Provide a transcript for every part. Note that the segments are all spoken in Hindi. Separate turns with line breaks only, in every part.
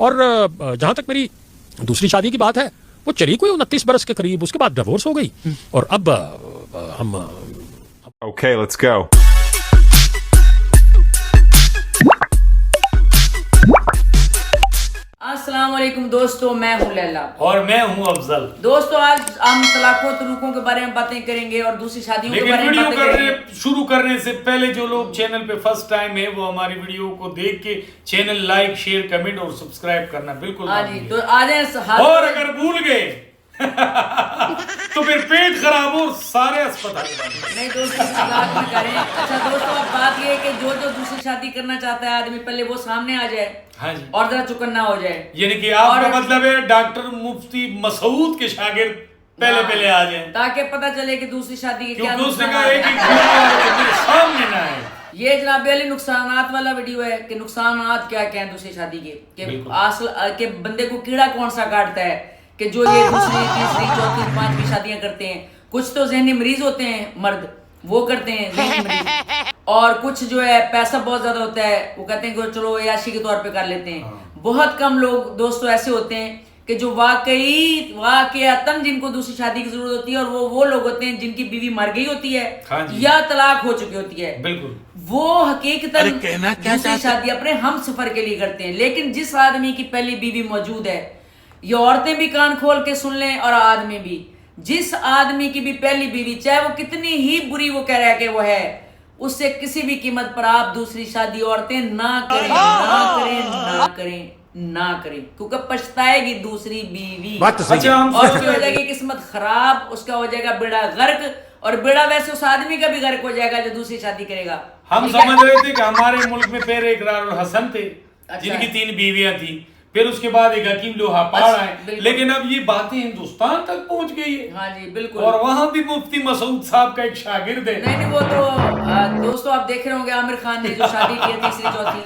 और जहां तक मेरी दूसरी शादी की बात है, वो चली कोई 29 बरस के करीब, उसके बाद डिवोर्स हो गई और अब हम
Okay, let's go.
अस्सलाम वालेकुम दोस्तों, मैं हूँ लैला
और मैं हूँ अफजल।
दोस्तों आज हम तलाकों तलूकों के बारे में बातें करेंगे और दूसरी शादियों के बारे में बातें करेंगे।
शुरू करने से पहले जो लोग चैनल पे फर्स्ट टाइम है वो हमारी वीडियो को देख के चैनल लाइक शेयर कमेंट और सब्सक्राइब करना बिल्कुल
हाँ जी, तो आ जाए।
और अगर भूल गए तो फिर पेट खराब हो और सारे अस्पताल
नहीं दोस्तों, मजाक में करें। अच्छा दोस्तों, अब बात ये है कि जो दूसरी शादी करना चाहता है आदमी, पहले वो सामने आ जाए।
हाँ जी।
और जरा चुकन्ना हो जाए। यानी
कि आपका मतलब है डॉक्टर मुफ्ती मसूद के शागिर्द पहले आ जाए,
ताकि पता चले कि दूसरी शादी के क्या
सामने ना है।
ये जनाब अली नुकसानात वाला वीडियो है कि नुकसानात क्या क्या है दूसरी शादी के असल के बंदे को कीड़ा कौन सा काटता है कि जो ये दूसरी तीसरी चौथी पांचवी शादियां करते हैं। कुछ तो जहनी मरीज होते हैं मर्द, वो करते हैं जहनी मरीज, और कुछ जो है पैसा बहुत ज्यादा होता है, वो कहते हैं कि चलो याशी के तौर पे कर लेते हैं। बहुत कम लोग दोस्तों ऐसे होते हैं कि जो वाकईतन जिनको दूसरी शादी की जरूरत होती है, और वो लोग होते हैं जिनकी बीवी मर गई होती है या तलाक हो चुकी होती है।
बिल्कुल,
वो हकीकतन दूसरी शादी अपने हम सफर के लिए करते हैं। लेकिन जिस आदमी की पहली बीवी मौजूद है, ये औरतें भी कान खोल के सुन लें और आदमी भी, जिस आदमी की भी पहली बीवी, चाहे वो कितनी ही बुरी वो कह रहा है कि वो है, उससे किसी भी कीमत पर आप दूसरी शादी औरतें ना करें, ना करें, ना करें, ना करें, क्योंकि पछताएगी दूसरी बीवी।
अच्छा,
और उसकी हो जाएगी किस्मत खराब, उसका हो जाएगा बेड़ा गर्क, और बेड़ा वैसे उस आदमी का भी गर्क हो जाएगा जो दूसरी शादी करेगा।
हम समझ रहे थे कि हमारे मुल्क में पहले इकरार और हसन थे, जिनकी 3 बीवियां थी, फिर उसके बाद एक हकीम लोहा पहाड़ आए, लेकिन अब ये बातें हिंदुस्तान तक पहुंच गई है।
हाँ जी बिल्कुल,
और वहां भी मुफ्ती मसूद साहब का एक शागिर्द है।
नहीं वो तो दोस्तों आप देख रहे होंगे आमिर खान ने जो शादी की है तीसरी चौथी,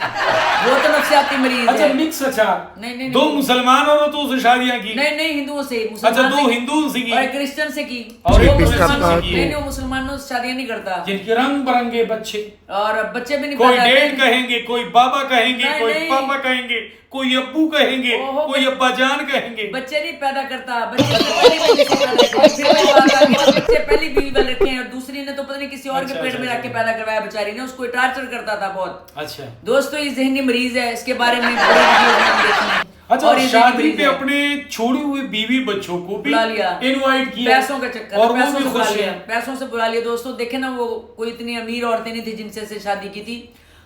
वो तो नफ्सियाती मरीज
अच्छा,
है।
मिक्स। अच्छा,
नहीं
2 मुसलमान औरतों से शादियां की?
नहीं हिंदुओं से।
अच्छा, 2 हिंदुओं से की
और क्रिश्चियन से की,
और एक
नहीं वो मुसलमानों से शादियां नहीं करता,
जिनके रंग बिरंगे बच्चे
और बच्चे भी नहीं,
कोई डैड कहेंगे, कोई बाबा कहेंगे, कोई पापा कहेंगे, कोई अब्बू कहेंगे, कोई अब्बा जान कहेंगे।
बच्चे नहीं पैदा करता, बच्चे पहली बीवी वाले रखे हैं और दूसरी ने तो पता नहीं किसी और के पेट में रख के पैदा करवाया, बेचारी ने, उसको टार्चर करता था बहुत।
अच्छा
दोस्तों, ये जहनी मरीज है, इसके बारे में
अच्छा, और शादी पे अपने छोड़ी हुई बीवी बच्चों को भी इनवाइट किया,
पैसों का चक्कर, और पैसों से बुला लिया, पैसों से बुला लिया। दोस्तों देखे ना, वो कोई इतनी अमीर औरतें नहीं थी जिनसे से शादी की थी,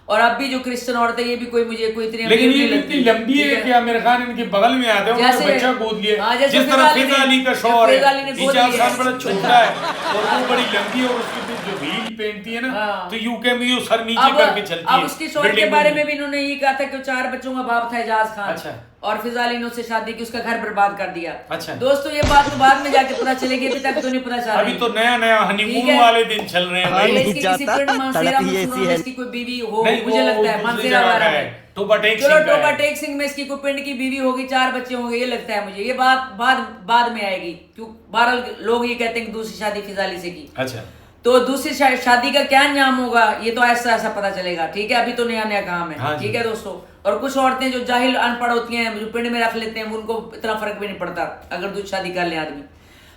और अब भी जो क्रिश्चियन औरतें, ये भी कोई मुझे कोई इतनी,
लेकिन ये इतनी लंबी है कि आमिर खान इनके बगल में आते हैं, उन्होंने बच्चा गोद लिया, जिस तरह फिजा अली का शौहर है, इजाज खान बड़ा छोटा है और वो बड़ी लंबी, और उसकी जो हील पहनती है ना, तो यूके में वो सर नीचे करके चलती है।
अब उसके शौहर के बारे में भी इन्होंने ये कहा था कि 4 बच्चों का बाप था इजाज खान।
अच्छा।
और फिजा अली ने उससे शादी की, उसका घर बर्बाद कर दिया।
अच्छा
दोस्तों, ये बात तो बाद में जाके पता चलेगी, अभी तक तो नहीं पता चला।
अभी तो नया हनीमून वाले दिन चल रहे हैं भाई।
इसकी कोई बीवी हो, मुझे लगता है मानसेरा वाला है, टोबा टेक सिंह में इसकी कोई पिंड की बीवी होगी, 4 बच्चे होंगे, ये लगता है मुझे। ये बात बाद में आएगी, क्यों बहरहाल लोग ये कहते हैं कि दूसरी शादी फिजा अली से की।
अच्छा,
तो दूसरी शादी का क्या अंजाम होगा, ये तो ऐसा पता चलेगा। ठीक है, अभी तो नया काम है। ठीक है दोस्तों, और कुछ औरतें जो जाहिल अनपढ़ होती हैं, जो पिंड में रख लेते हैं, उनको इतना फर्क भी नहीं पड़ता अगर दूसरी शादी कर ले आदमी।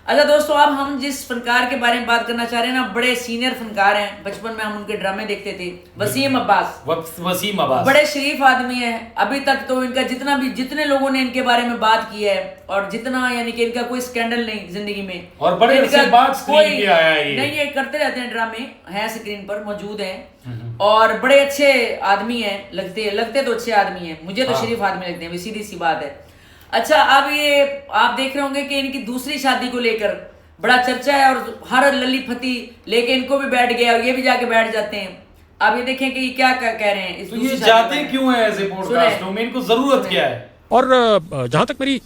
अच्छा दोस्तों, अब हम जिस फनकार के बारे में बात करना चाह रहे हैं ना, बड़े सीनियर फनकार हैं, बचपन में हम उनके ड्रामे देखते थे। वसीम अब्बास बड़े शरीफ आदमी है। अभी तक तो इनका जितने लोगों ने इनके बारे में बात की है, और जितना यानी कि इनका कोई स्कैंडल नहीं जिंदगी में,
और बड़े अरसे बाद स्क्रीन पे आया है।
नहीं, ये करते रहते हैं, ड्रामे हैं, स्क्रीन पर मौजूद हैं, और बड़े अच्छे आदमी हैं। लगते तो अच्छे आदमी हैं, मुझे तो शरीफ आदमी लगते हैं, सीधी सी बात है। अच्छा, अब ये आप देख रहे होंगे कि इनकी दूसरी शादी को लेकर बड़ा चर्चा है, और हर लली फती लेके इनको भी बैठ गया, और ये भी जाके बैठ जाते हैं। अब ये देखें कि क्या कह रहे हैं,
तो ये जाते क्यों है ऐसे पॉडकास्टों में, इनको जरूरत क्या है?
और जहां तक मेरी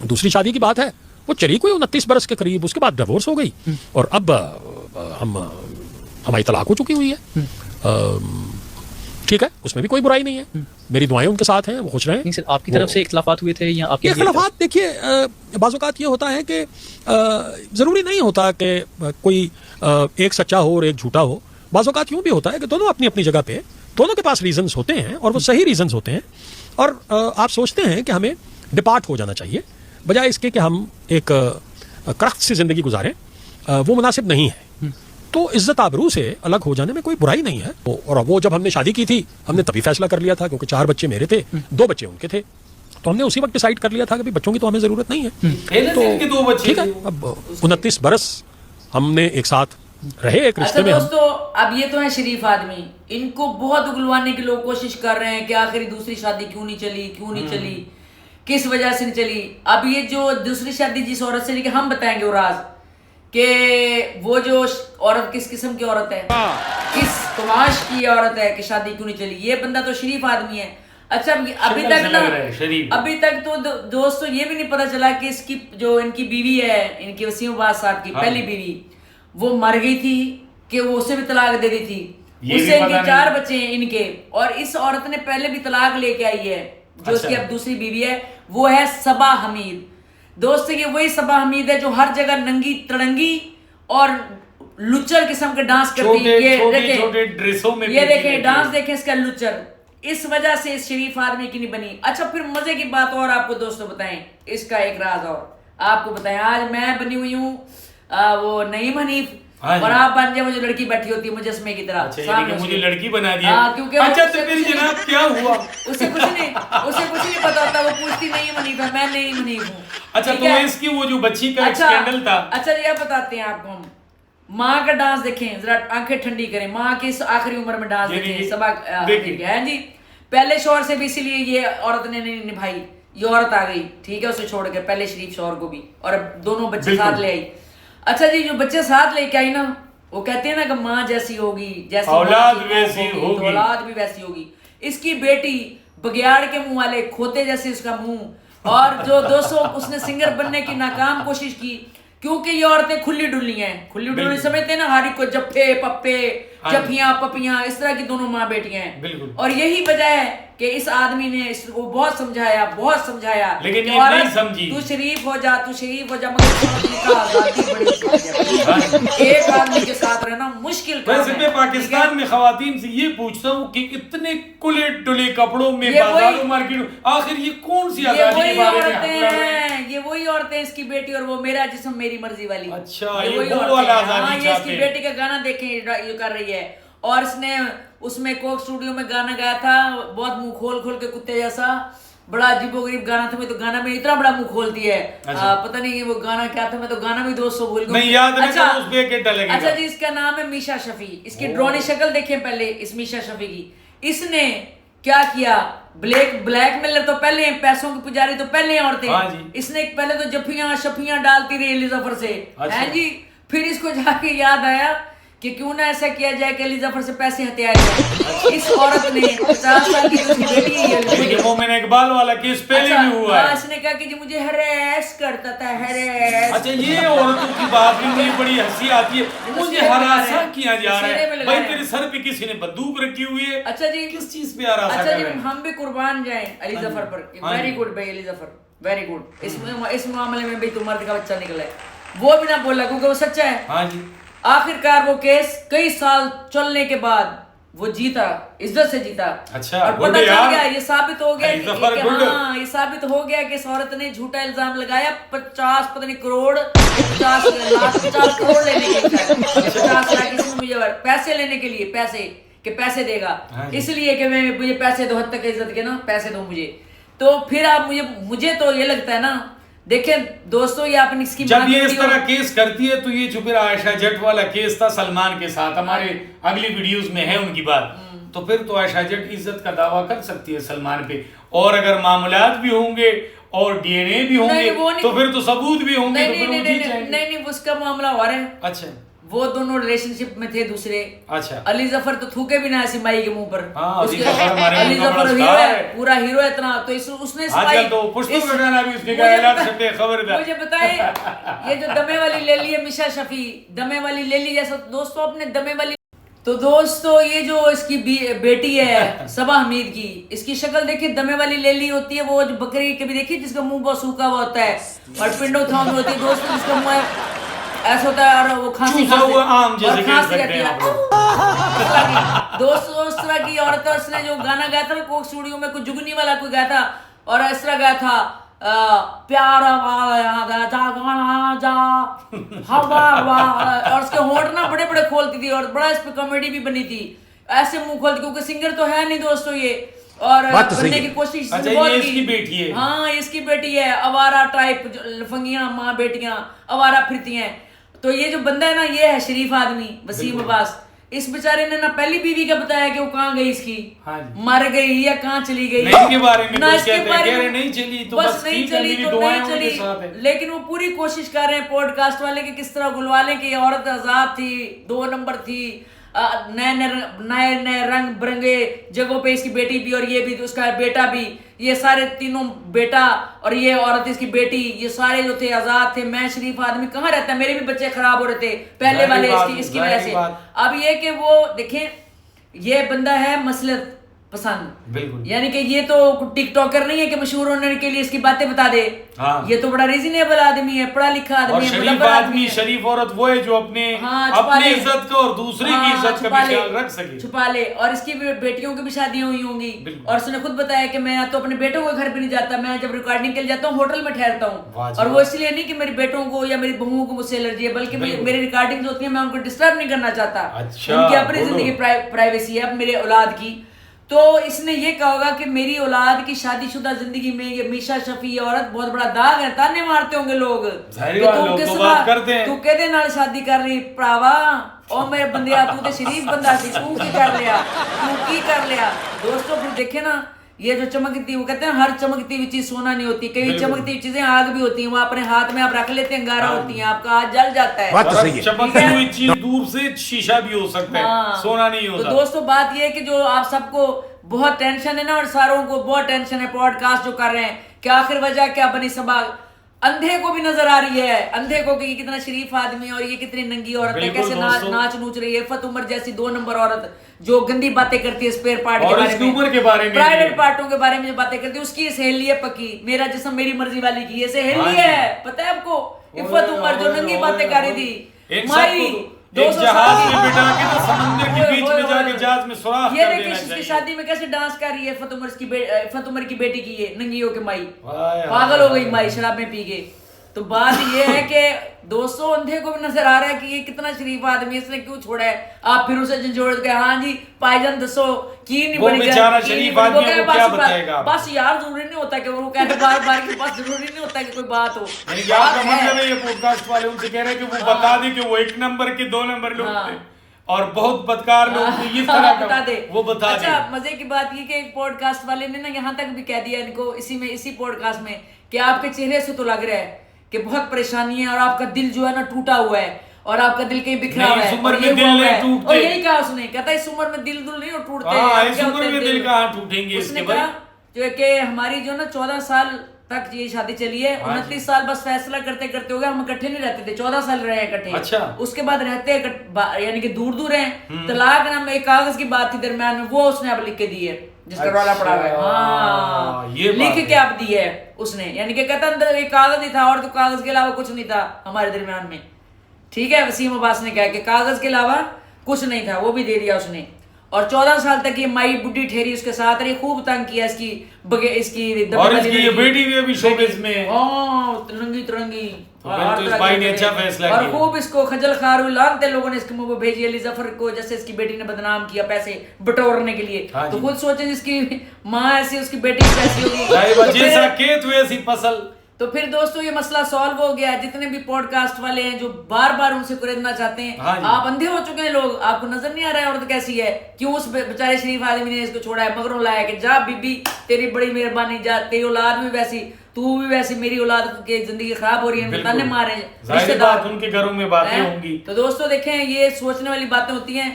दूसरी शादी की बात है, वो चली कोई 29 बरस के करीब, उसके बाद डिवोर्स हो गई और अब हमारी तलाक हो चुकी हुई है। ठीक है, उसमें भी कोई बुराई नहीं है, मेरी दुआएं उनके साथ हैं, वो खुश रहे।
नहीं सर, आपकी तरफ से इख्तलाफात हुए थे या आपके?
इख्तलाफात देखिए, बाज़ औक़ात ये होता है कि ज़रूरी नहीं होता कि कोई एक सच्चा हो और एक झूठा हो। बाज़ औक़ात यूँ भी होता है कि दोनों अपनी अपनी जगह पे, दोनों के पास रीजंस होते हैं और वो सही रीजंस होते हैं। और आप सोचते हैं कि हमें डिपार्ट हो जाना चाहिए बजाय इसके कि हम एक करख्त सी ज़िंदगी गुजारें, वो मुनासिब नहीं है। तो इज्जत आबरू से अलग हो जाने में कोई बुराई नहीं है। और वो जब हमने शादी की थी हमने तभी फैसला कर लिया था, क्योंकि 4 बच्चे मेरे थे, 2 बच्चे उनके थे, तो हमने उसी वक्त डिसाइड कर लिया था कि भाई बच्चों की तो हमें ज़रूरत नहीं है।
तो
ठीक है, अब 29 बरस हमने एक साथ रहे एक रिश्ते में।
दोस्तों अब ये तो है शरीफ आदमी, इनको बहुत उगलवाने की लोग कोशिश कर रहे हैं कि आखिर दूसरी शादी क्यों नहीं चली, किस वजह से नहीं चली। अब ये जो दूसरी शादी जिस औरत से, हम बताएंगे वो राज कि वो जो औरत किस किस्म की औरत है, किस तमाश की औरत है कि शादी क्यों नहीं चली। ये बंदा तो शरीफ आदमी है। अच्छा अभी तक तो दोस्तों ये भी नहीं पता चला कि इसकी जो इनकी बीवी है, इनकी वसीम अब्बास साहब की पहली बीवी, वो मर गई थी कि वो उसे भी तलाक दे दी थी। उससे इनके 4 बच्चे हैं इनके, और इस औरत ने पहले भी तलाक लेके आई है। जो उसकी अब दूसरी बीवी है वो है सबा हमीद। दोस्तों ये वही सबा हमीद है जो हर जगह नंगी तड़ंगी और लुच्चर किस्म के डांस करती है।
छोटे ड्रेसों में
ये देखें डांस देखें इसका लुच्चर, इस वजह से इस शरीफ आदमी की नहीं बनी। अच्छा फिर मजे की बात और आपको दोस्तों बताएं, इसका एक राज और आपको बताएं। आज मैं बनी हुई हूँ वो नईम हनीफ, और आप बन जाए मुझे लड़की बैठी होती है मुजस्मे की तरह।
अच्छा, मुझे लड़की बना दिया।
क्योंकि
अच्छा तो फिर जनाब क्या हुआ?
उसे कुछ नहीं पता होता, वो पूछती नहीं मनीफ है, मैं नहीं मनीफ हूँ।
अच्छा तो इसकी वो जो बच्ची का स्कैंडल था।
अच्छा ये बताते हैं आपको हम। माँ का डांस देखें, जरा आंखें ठंडी करें, माँ की इस आखिरी उम्र में डांस देखें, सबा है जी। पहले शौहर से भी इसीलिए ये औरत ने नहीं निभाई, ये औरत आ गई, ठीक है, उसे छोड़ के पहले शरीफ शौहर को भी, और अब दोनों बच्चे साथ ले आई। अच्छा जी जो बच्चे साथ लेके आई ना, वो कहते हैं ना कि माँ जैसी होगी, जैसी
औलाद वैसी होगी,
तो औलाद भी वैसी होगी। इसकी बेटी बगियाड़ के मुंह वाले खोते जैसे उसका मुंह, और जो 200 उसने सिंगर बनने की नाकाम कोशिश की, क्योंकि ये औरतें खुली डुल्ली हैं। खुली डुल्ली समझते हैं ना, हारी को जप्पे पप्पे, जफियां पपियां, इस तरह की दोनों माँ बेटियां हैं। और यही वजह है कि इस आदमी ने इसको बहुत समझाया,
लेकिन ये नहीं समझी।
तू शरीफ हो जा, मगर आजादी बड़ी एक आदमी के साथ रहना मुश्किल।
वैसे मैं पाकिस्तान में खवातीन से ये पूछता हूँ कि इतने कुले डुले कपड़ों में बाजारों मार्केटों, आखिर ये कौन सी आजादी के बारे में?
ये वही औरतें, इसकी बेटी और वो मेरा जिस्म मेरी मर्जी वाली।
अच्छा ये वो वाला आजादी
ये इसकी बेटी का गाना देखें, ये कर रही है। और इसने उसमें कोक स्टूडियो में गाना गाया था, बहुत मुंह खोल के कुत्ते जैसा, बड़ा अजीबोगरीब गाना था। मैं तो गाना में इतना बड़ा मुंह खोलती है। पता नहीं कि वो गाना क्या था, मैं तो गाना भी 200 भूल गई,
नहीं याद नहीं। उस पे के डलेगा।
अच्छा जी इसका नाम है मीशा शफी। इसकी ड्रोनी शक्ल देखें पहले इस मीशा शफी की। इसने क्या किया, ब्लैकमेलर तो पहले हैं, पैसों की पुजारी तो पहले हैं औरतें। इसने पहले तो जफियां शफियां डालती रही अली जफर से, है जी। फिर इसको जाके याद आया कि क्यों ना ऐसा किया जाए कि अली जफर से पैसे हथियाए जाए। इस औरत ने 50 साल की उसकी बेटी है,
मोमिन इकबाल वाला केस पहले भी हुआ है।
इसने कहा कि जी मुझे हरास करता था, हरास।
अच्छा ये औरतों की बात भी मुझे बड़ी हंसी आती है, मुझे हरासा किया जा रहा है। भाई तेरे सर पे किसी ने बंदूक रखी हुई है।
अच्छा जी
किस चीज पे हरासा?
अच्छा जी हम भी कुर्बान जाएं अली जफर पर। वेरी गुड भाई अली जफर, वेरी गुड। इस मामले में भी तो मर्द का बच्चा निकला है, वो भी ना बोला क्योंकि वो सच्चा है।
हाँ जी।
आखिरकार वो केस कई साल चलने के बाद वो जीता, इज्जत से जीता।
अच्छा,
और पता चल गया, ये साबित हो गया
ये
साबित हो गया कि इस औरत ने झूठा इल्जाम लगाया 50 पता नहीं करोड़ 50 करोड़ लेने के लिए, 50 लाख इसमें मुझे पैसे लेने के लिए, पैसे देगा, इसलिए कि मैं मुझे पैसे दो, हद तक इज्जत के ना पैसे दो मुझे। तो फिर आप मुझे तो ये लगता है ना, देखें दोस्तों ये आपने इसकी
जब ये इस तरह केस करती है तो ये जो फिर आयशा जट वाला केस था सलमान के साथ, हमारे अगली वीडियोस में है उनकी बात, तो फिर तो आयशा जट इज्जत का दावा कर सकती है सलमान पे। और अगर मामलात भी होंगे और डीएनए भी होंगे तो फिर तो सबूत भी होंगे।
नहीं उसका मामला और है।
अच्छा
वो दोनों रिलेशनशिप में थे दूसरे।
अच्छा
अली जफर तो थूके भी ना सिपाही के मुंह पर।
अली
जफर हीरो है, पूरा हीरो है इतना, तो उसने मुझे बताए ये जो दमे वाली ले ली है मिशा शफी, दमे वाली ले ली जैसा दोस्तों अपने दमे वाली। तो दोस्तों ये जो इसकी बेटी है सबा हमीद की, इसकी शक्ल देखिए दमे वाली ले ली होती है, वो जो बकरी के भी देखिए जिसका मुंह बहुत सूखा हुआ होता है और पिंडो थाम होती है दोस्तों, जिसका मुंह ऐसा होता है और वो खांसी
चूसा हुआ आम जैसे
और
कह
खांसी
सकते
रहती
हैं
है।
आप लोग।
दोस्त तरह की औरत है, उसने जो गाना गाया था कोक स्टूडियो में, कुछ जुगनी वाला कोई गाया था और इस तरह गाया था प्यार गाना जा हवा और उसके होंठ ना बड़े बड़े खोलती थी और बड़ा इस पे कॉमेडी भी बनी थी, ऐसे मुंह खोलती, क्योंकि सिंगर तो है नहीं दोस्तों ये, और बनने की कोशिश बहुत
ये
की।
इसकी बेटी है।
हाँ इसकी बेटी है, अवारा टाइप लफंगियां माँ बेटियां अवारा फिरती हैं। तो ये जो बंदा है ना, ये है शरीफ आदमी वसीम अब्बास। इस बेचारे ने ना पहली बीवी का बताया कि वो कहाँ गई इसकी, मर गई या कहाँ चली गई,
नहीं के बारे में
ना इसके बारे में
नहीं चली तो
बस नहीं चली तो नहीं चली, लेकिन वो पूरी कोशिश कर रहे हैं पॉडकास्ट वाले कि किस तरह गुलवा लें कि ये औरत आजाद थी, 2 नंबर थी, नए नए रंग बिरंगे जगहों पे इसकी बेटी भी और ये भी तो उसका बेटा भी, ये सारे तीनों बेटा और ये औरत इसकी बेटी, ये सारे जो थे आजाद थे। मैं शरीफ आदमी कहाँ रहता है, मेरे भी बच्चे खराब हो रहे थे पहले वाले इसकी वजह से। अब ये कि वो देखें, ये बंदा है मसलत पसंद,
बिल्कुल,
यानी कि ये तो टिकटॉकर नहीं है कि मशहूर होने के लिए इसकी बातें बता दे। हाँ। ये तो बड़ा रीजनेबल आदमी है, पढ़ा लिखा आदमी है,
शरीफ आदमी, शरीफ औरत वो है जो अपने अपनी इज्जत को और दूसरे की इज्जत का भी ख्याल रख सके,
छुपा ले। और इसकी बेटियों की भी शादियां हुई होंगी और उसने खुद बताया कि मैं तो अपने बेटों के घर पे नहीं जाता, मैं जब रिकॉर्डिंग के लिए जाता हूँ होटल में ठहरता हूँ, और वो इसलिए नहीं कि मेरे बेटों को या मेरी बहुओं को मुझसे एलर्जी है, बल्कि मेरी रिकॉर्डिंग होती है मैं उनको डिस्टर्ब नहीं करना चाहता। उनकी अपनी जिंदगी प्राइवेसी है, अब मेरे औलाद की। तो इसने ये कहा होगा कि मेरी औलाद की शादीशुदा जिंदगी में ये मीशा शफी औरत बहुत बड़ा दाग है, ताने मारते होंगे लोग, तू कहते नाल शादी कर रही भरावा, और मेरे बंदिया तू तो शरीफ बंदा सी, तू की कर लिया। दोस्तों फिर देखे ना, ये जो चमकती, वो कहते हैं हर चमकती हुई चीज सोना नहीं होती, कई चमकती हुई चीजें आग भी होती हैं, वो अपने हाथ में आप रख लेते हैं, अंगारा होती हैं, आपका हाथ जल जाता है।
चमकती हुई चीज दूर से शीशा भी हो सकता है, सोना नहीं होता।
तो दोस्तों बात ये है कि जो आप सबको बहुत टेंशन है ना, और सारों को बहुत टेंशन है पॉडकास्ट जो कर रहे हैं, कि आखिर वजह क्या बनी सवाल, अंधे को भी नजर आ रही है, अंधे को कि कितना शरीफ आदमी है और ये कितनी नंगी औरत है, कैसे नाच नूच रही है। इफ़त उमर जैसी 2 नंबर औरत जो गंदी बातें करती है स्पेयर पार्ट के बारे में, प्राइवेट पार्टों के बारे में जो बातें करती है, उसकी सहेली है पक्की, मेरा जिस्म मेरी मर्जी वाली की ये सहेली है, पता है आपको। इफ़त उमर जो नंगी बातें कर रही थी, माई 200
जहाज में बिठा के तो समंदर के बीच में जाके जहाज में सुराख
ये देखिए इसकी शादी में कैसे डांस कर रही है इफ़त उमर की बेटी की, ये नंगी होके माई पागल हो गई, माई शराबें पी के। तो बात ये है कि दोस्तों अंधे को भी नजर आ रहा है कि ये कितना शरीफ आदमी है, इसने क्यों छोड़ा है। आप फिर उसे झंझोड़ के हाँ जी पाईजान दसो की नहीं बनेगा,
बेचारा शरीफ आदमी को क्या बताएगा।
बस यार जरूरी नहीं होता कि वो कहते बार कि बस जरूरी नहीं होता कि कोई बात हो।
आपका मतलब है ये पॉडकास्ट वाले उनसे कह रहे हैं कि वो बता दे कि वो 1 नंबर के 2 नंबर लोग थे और बहुत बदकार लोग थे, इस तरह का
बता दे,
वो बता दे।
अच्छा मजे की बात ये कि एक पॉडकास्ट वाले ने ना यहाँ तक भी कह दिया इनको इसी पॉडकास्ट में कि आपके चेहरे से तो लग रहा है कि बहुत परेशानी है और आपका दिल जो है ना टूटा हुआ है और आपका दिल कहीं बिखरा हुआ है, और यही कहा उसने, कहता इस उम्र में दिल नहीं टूटते,
इस उम्र में दिल कहाँ टूटेंगे।
उसने कहा जो कि हमारी जो ना 14 साल तक ये शादी चली है, 29 साल बस फैसला करते करते हो गया, हम इकट्ठे नहीं रहते थे, 14 साल रहे इकट्ठे।
अच्छा। उसके बाद
रहते यानी कि दूर दूर हैं, तलाक नाम एक कागज की बात थी दरम्यान में, वो उसने अब लिख के दी है, जिसका रोला पड़ा हुआ है। हाँ लिख के अब दी है उसने, यानी कि कहता अंदर एक कागज ही था और तो कागज के अलावा कुछ नहीं था हमारे दरमियान में। ठीक है, वसीम अब्बास ने कहा कि कागज के अलावा कुछ नहीं था, वो भी दे दिया उसने। और 14 साल तक ये माई बुढ़ी ठहरी उसके साथ रही, खूब तंग किया इसकी
और इसकी ये बेटी भी अभी शोबिज़ में,
तिरंगी तिरंगी,
तो इस भाई ने अच्छा फैसला किया।
और खूब इसको खजल खार लानते लोगों ने इसके मुंह पे भेजी, अली जफर को जैसे इसकी बेटी ने बदनाम किया पैसे बटोरने के लिए। तो खुद सोचे इसकी माँ ऐसी उसकी बेटी कैसी होगी,
जैसा खेत वैसी फसल।
तो फिर दोस्तों ये मसला सॉल्व हो गया। जितने भी पॉडकास्ट वाले हैं जो बार बार उनसे कुरेदना चाहते हैं, आप अंधे हो चुके हैं लोग, आपको नजर नहीं आ रहा है औरत कैसी है, क्यों उस बेचारे शरीफ आदमी ने इसको छोड़ा है, मगरों लाया कि जा बीबी तेरी बड़ी मेहरबानी, जा तेरी औलाद भी वैसी, तू भी वैसी, मेरी औलाद की जिंदगी खराब हो रही है, ताने मारे
रिश्तेदार, उनके घरों में बातें होंगी।
तो दोस्तों देखें ये सोचने वाली बातें होती हैं।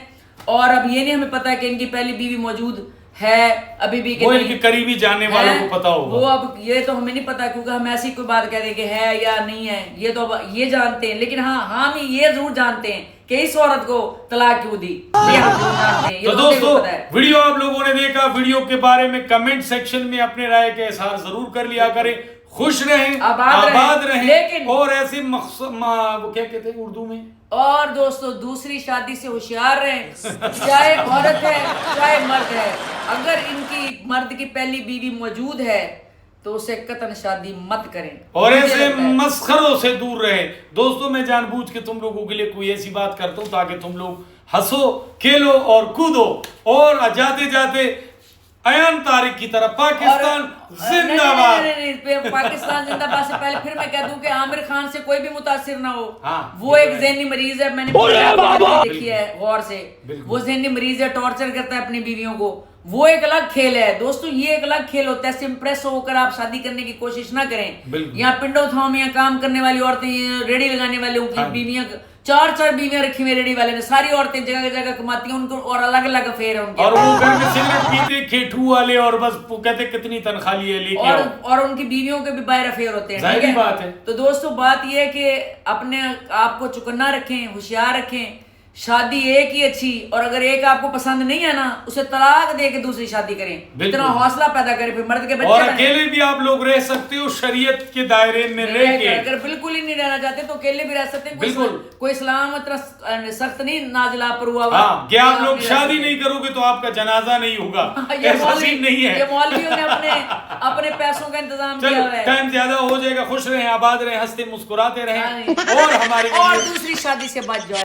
और अब ये नहीं हमें पता है कि इनकी पहली बीवी मौजूद है अभी भी,
वो इनके करीबी जानने वालों को पता होगा।
वो अब ये तो हमें नहीं पता, क्योंकि हम ऐसी कोई बात कह दें कि है या नहीं है, ये तो अब ये जानते हैं। लेकिन हाँ हम ये जरूर जानते हैं कि इस औरत को तलाक क्यों दी, ये हम जरूर जानते हैं।
तो दोस्तों वीडियो आप लोगों ने देखा, वीडियो के बारे में कमेंट सेक्शन में अपने राय के इज़हार जरूर कर लिया करें। खुश रहें,
आबाद रहें,
लेकिन और ऐसे वो क्या कहते हैं उर्दू में,
और दोस्तों दूसरी शादी से होशियार रहें, चाहे औरत है चाहे मर्द है। अगर इनकी मर्द की पहली बीवी मौजूद है तो उसे कतन शादी मत करें
और ऐसे मस्खरों से दूर रहे। दोस्तों मैं जानबूझ के तुम लोगों के लिए कोई ऐसी बात करता हूँ ताकि तुम लोग हंसो, खेलो और कूदो। और जाते जाते अयान तारिक की तरफ पाकिस्तान जिंदाबाद।
पाकिस्तान जिंदाबाद से पहले फिर मैं कह दूं कि आमिर खान से कोई भी मुतासिर ना हो।
हाँ,
वो एक ज़हनी मरीज है, मैंने देखी है गौर से। वो ज़हनी मरीज है, टॉर्चर करता है अपनी बीवियों को। वो एक अलग खेल है दोस्तों, ये एक अलग खेल होता है। इम्प्रेस होकर आप शादी करने की कोशिश ना करें। यहाँ पिंडो थाव में काम करने वाली औरतें, रेडी लगाने वाले उनकी बीवियां, चार बीवियां रखी हुई रेडी वाले ने। सारी औरतें जगह जगह कमाती हैं उनको, और अलग अलग अफेयर है उनके।
और वो घर में सिगरेट पीते खेठू वाले, और बस वो कहते कितनी तनख्वाह लिए लेके
और उनकी बीवियों के भी बाहर अफेयर होते हैं।
जाहिर बात है।
तो दोस्तों बात ये है कि अपने आप को चौकन्ना रखें, होशियार रखें। शादी एक ही अच्छी, और अगर एक आपको पसंद नहीं है ना, उसे तलाक दे के दूसरी शादी करें। इतना हौसला पैदा करें, फिर मर्द के बच्चे।
और अकेले भी आप लोग रह सकते हो शरीयत के दायरे में रह के।
अगर बिल्कुल ही नहीं रहना चाहते तो अकेले भी रह सकते हैं।
बिल्कुल
कोई इस्लाम इतना सख्त नहीं नाजिला पर हुआ।
हाँ, कि आप लोग शादी नहीं करोगे तो आपका जनाजा नहीं होगा, ऐसा सीन नहीं है।
ये मौलवियों ने अपने पैसों का इंतजाम किया है।
टाइम ज्यादा हो जाएगा। खुश रहें, आबाद रहें, हंसते मुस्कुराते रहें, और हमारी
और दूसरी शादी से बच जाए।